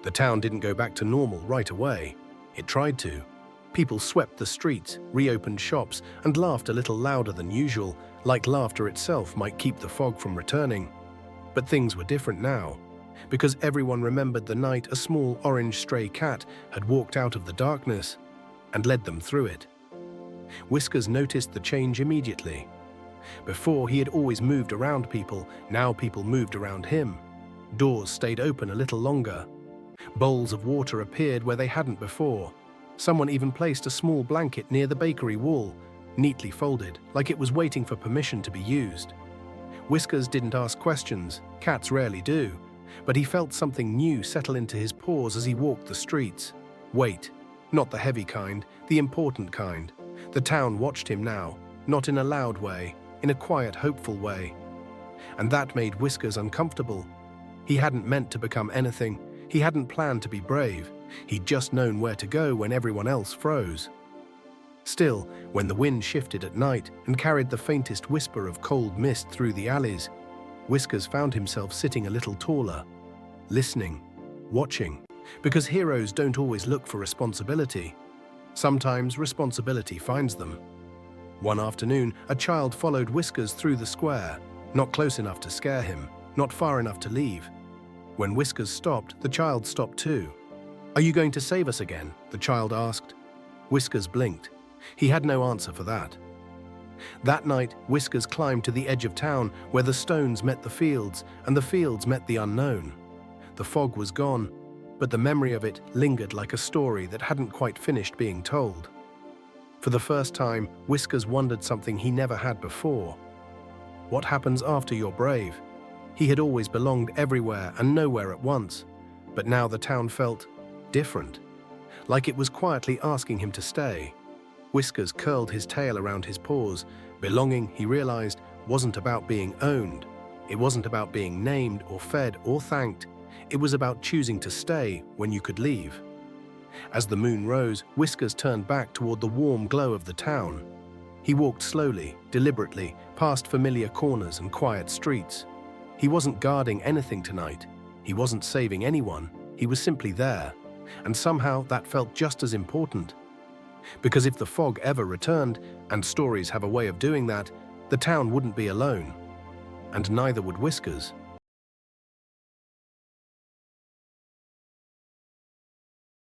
The town didn't go back to normal right away. It tried to. People swept the streets, reopened shops, and laughed a little louder than usual, like laughter itself might keep the fog from returning. But things were different now, because everyone remembered the night a small orange stray cat had walked out of the darkness and led them through it. Whiskers noticed the change immediately. Before, he had always moved around people, now people moved around him. Doors stayed open a little longer. Bowls of water appeared where they hadn't before. Someone even placed a small blanket near the bakery wall, neatly folded, like it was waiting for permission to be used. Whiskers didn't ask questions, cats rarely do, but he felt something new settle into his paws as he walked the streets. Weight, not the heavy kind, the important kind. The town watched him now, not in a loud way, in a quiet, hopeful way. And that made Whiskers uncomfortable. He hadn't meant to become anything. He hadn't planned to be brave. He'd just known where to go when everyone else froze. Still, when the wind shifted at night and carried the faintest whisper of cold mist through the alleys, Whiskers found himself sitting a little taller, listening, watching, because heroes don't always look for responsibility. Sometimes responsibility finds them. One afternoon, a child followed Whiskers through the square, not close enough to scare him, not far enough to leave. When Whiskers stopped, the child stopped too. "Are you going to save us again?" the child asked. Whiskers blinked. He had no answer for that. That night, Whiskers climbed to the edge of town where the stones met the fields and the fields met the unknown. The fog was gone, but the memory of it lingered like a story that hadn't quite finished being told. For the first time, Whiskers wondered something he never had before. What happens after you're brave? He had always belonged everywhere and nowhere at once, but now the town felt different, like it was quietly asking him to stay. Whiskers curled his tail around his paws. Belonging, he realized, wasn't about being owned. It wasn't about being named or fed or thanked. It was about choosing to stay when you could leave. As the moon rose, Whiskers turned back toward the warm glow of the town. He walked slowly, deliberately, past familiar corners and quiet streets. He wasn't guarding anything tonight. He wasn't saving anyone. He was simply there. And somehow that felt just as important. Because if the fog ever returned, and stories have a way of doing that, the town wouldn't be alone. And neither would Whiskers.